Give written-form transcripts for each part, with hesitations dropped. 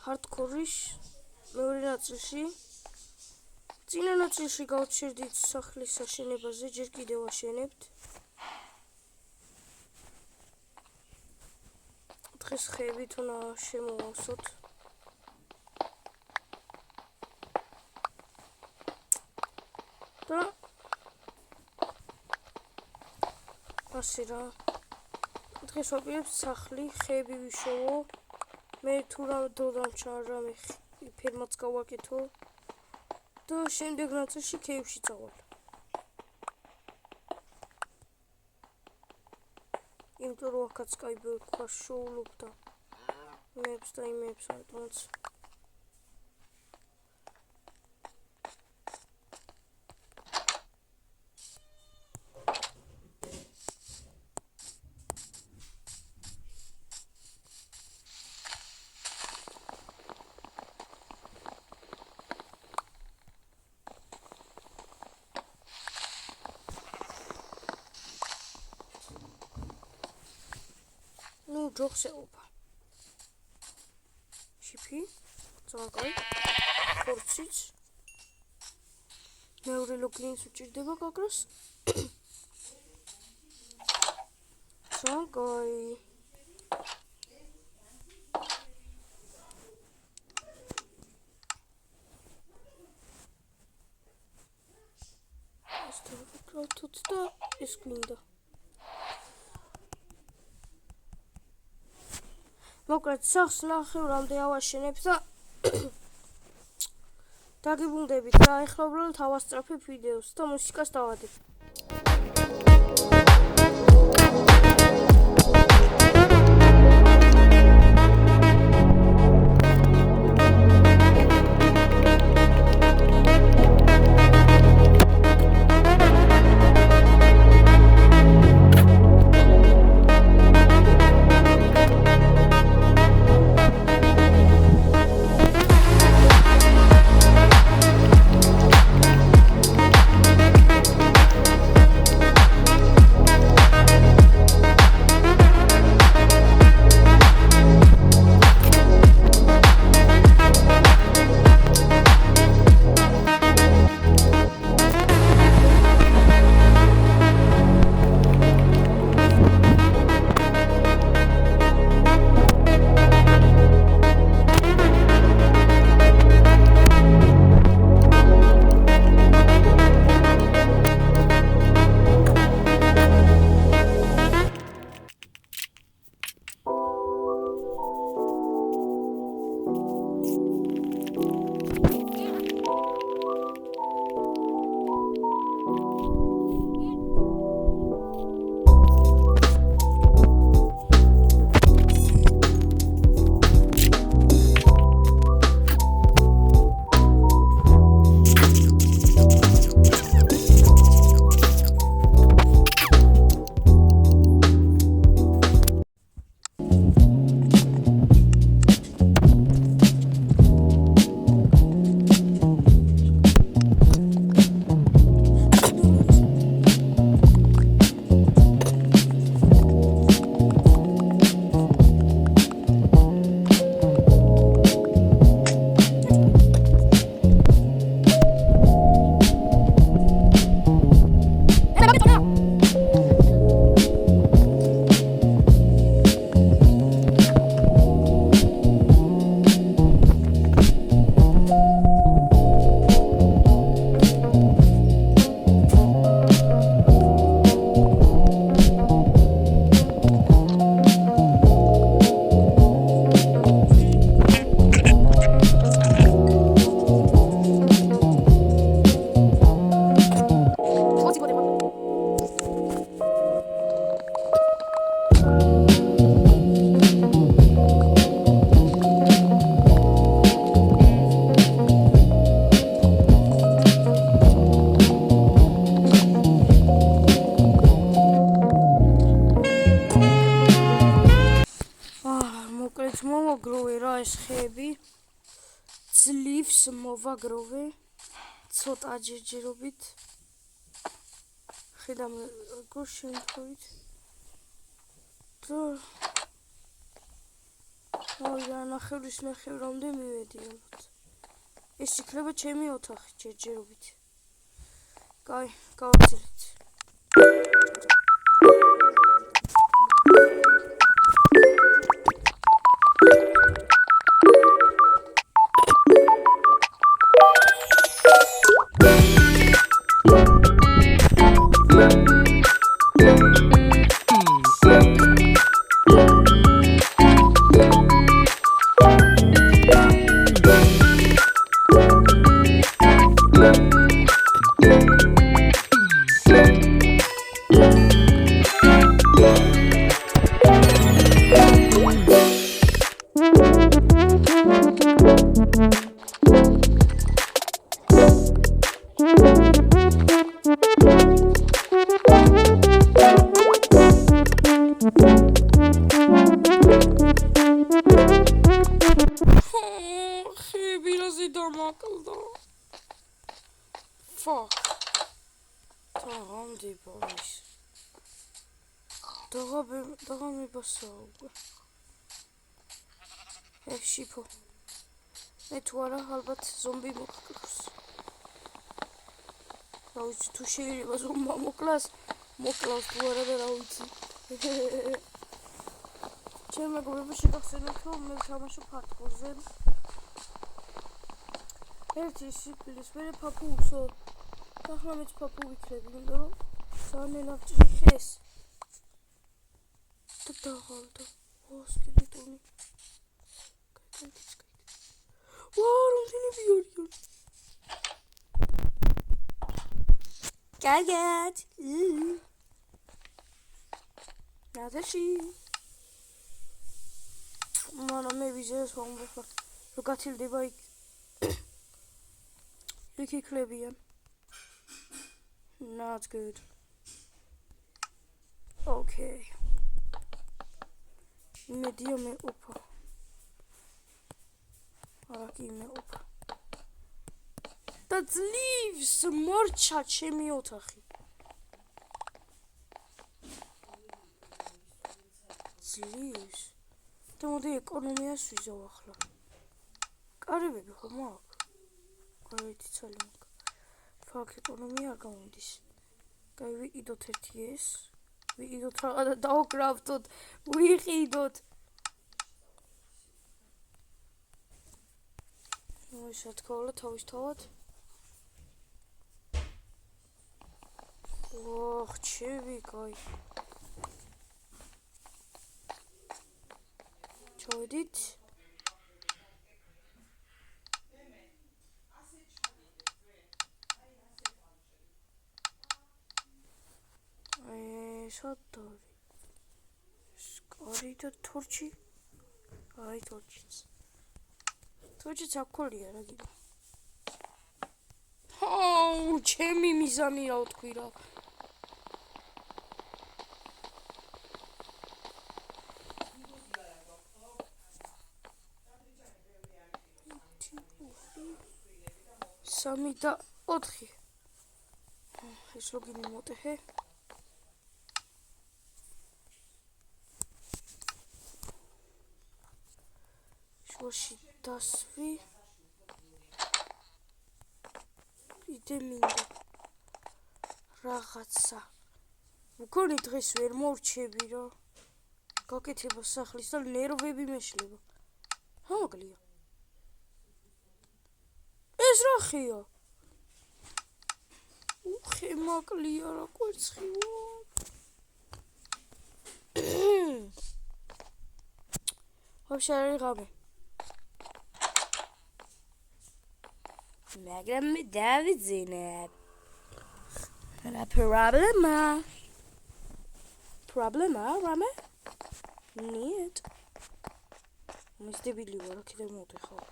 ჰარდკორის მეორე ნაწილში. წინა ნაწილში გავჩერდით სახლის აშენებაზე, ჯერ კიდევ აშენებთ. დღეს ხეებით უნდა შემოვავსოთ. და ასე რა. დღეს ვაპირებთ სახლი, ხეები ვიშოვო. მე თუ დრო დამჩა რამე ფერმაც გავაკეთო და შემდეგ ნაწილში ქეებში წავალ. იმიტომ რომ აქაც კაი ბევრი ქვა შოულობ და მეებს და იმეებს ამიტომაც ჯოხს ეყოფა. შიფი, ძაღლი, ხორციც. მეორე ლოგინს უჭირდება გაგრას. ძაღლი. ეს თვითონ და ეს გვინდა. მოკლედ სახლს ნახევრამდე ავაშენებ და დაგიბრუნდებით რა. ეხლა უბრალოდ ავასწრაფებ ვიდეოს და მუსიკას დავადებ. მოვაგროვე რა ეს ხეები. ძლივს მოვაგროვე ცოტა ჯერჯერობით. ხედავ როგორ შემთხვევით. აი რა ნახევრის ნახევრამდე მივედი ალბათ. ეს იქნება ჩემი ოთახი ჯერჯერობით. კაი, გავაგზავნეთ. Fuck. Tamam deyip olmuş. Daha mı basıyor? Şipo. Ne tuvara halbat zombi moklas. Rauci tu შეიძლება zomba moklas tuvara და რა ვიცი. ჩემ მეგობრებო შეგახსენებთ რომ მე ვთამაშობ ჰარდკორზე. ერთი სიკვდილის მერე ფაფუ უცო. ახლა მეც ფაფუ ვიქნები, იმიტომ რომ ძალიან ნაჭრი ხეს. და დაღალდა. სკელეტონი. ვაუ, რამდენი ვიორია. Gayet. Neredesin? Bana meyveceğiz falan bakma. Rukatildi bay. Ricky Klebian. Not good. Okay. Medium opa. Arakime opa. That leaves more chachemi otahi. Leaves. და მოდი ეკონომიას ვიზავახლა. კარებები ხომ აქვს? კარეთი ცალი მაქვს. ფაქ ეკონომია არ გამოდის. კაი ვიყიდოთ ერთი ეს. ვიყიდოთ რა და დავკრავდოთ. ვიყიდოთ. მოიშა თქოლა თავისთავად. ოხ, ჩევი, კაი. ჩავედით. სათარი. სკარი და თორჩი. აი თორჩიც. თორჩიც აქოლია რა გიგო. აუ, ჩემი მიზანი რა ვთქვი რა. სამი და 4. ეს ლოგინი მოტეხე. შუაში დასვი. იდე მინდა. რაღაცა. მგონი დღეს ვერ მორჩები რა. გაკეთება სახლის და ნერვები მეშლება. ჰამაგლია. ეს რა ხია? უხე მაკლია რა კვერცხიო. ვაფშე არის ღამე. მაგრამ მე დავიძინებ. რა პრობლემა, რამე? ნიეტ. მის დებილი ვარ, აქედან მოვდიხარ.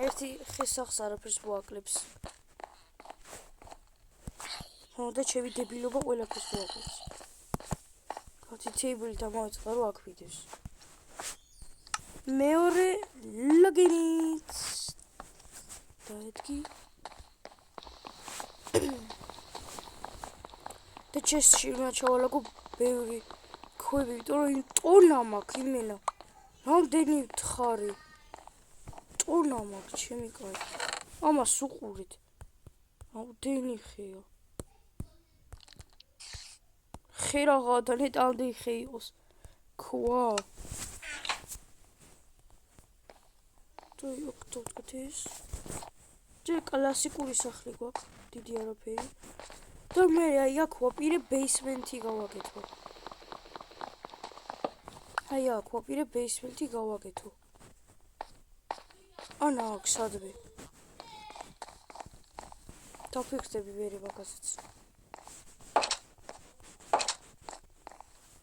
ერთი ხესახს არაფერს მოაკლებს. და ჩემი დებილობა ყველაფერს მოაკლებს. კაცი თეიბლი დამოიწყდა რომ აკვიდეს. მეორე ლოგინით. დაეთქი. და ჩესტში უნდა ჩავალაგო ბევრი აქვები, იმიტომ რომ ტონა მაქვს იმენა. რამდენი თხარი. ტონა მაქვს, ჩემი კაი. ამას უყურით. რამდენი ხეა. ხე რაღაცა ნეტამდე ხე იყოს. ქვა. თოთქეთის. ჯერ კლასიკური სახლი გვაქვს, დიდი არაფერი. და მე აი აქ ვაპირე ბეისმენტი გავაკეთო. აი აქ ვაპირე ბეისმენტი გავაკეთო. ანა აქ სადმე. დაფიქრდები ვერე მაგასაც.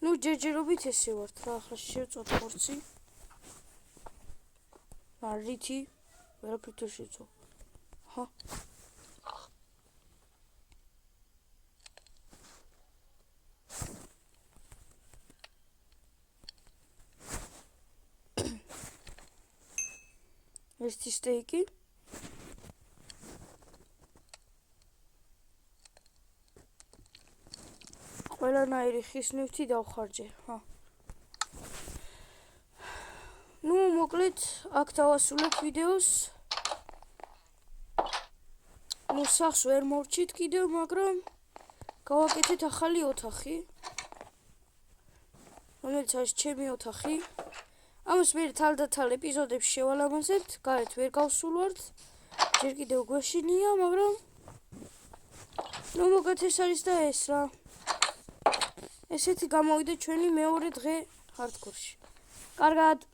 ნუ ჯერჯერობით ესე ვართ რა, ახლა შევწოთ ხორცი. რითი? ვერაფრით ვერ შეწო. ჰა. ერთი სტეიკი. ყველანაირი ხის ნივთი დავხარჯე, ჰა. ნუ მოკლედ აქ დავასრულებ ვიდეოს. ნუ სახს ვერ მორჩით კიდევ, მაგრამ გავაკეთეთ ახალი ოთახი. რომელიც არის ჩემი ოთახი. ამას მე თალდათალ ეპიზოდებში შევალამაზებთ, გარეთ ვერ გავსულვართ. ჯერ კიდევ გვეშინია, მაგრამ ნუ მოგეთ ეს არის და ეს რა. ესეთი გამოვიდა ჩვენი მეორე დღე ჰარდკორში. კარგად.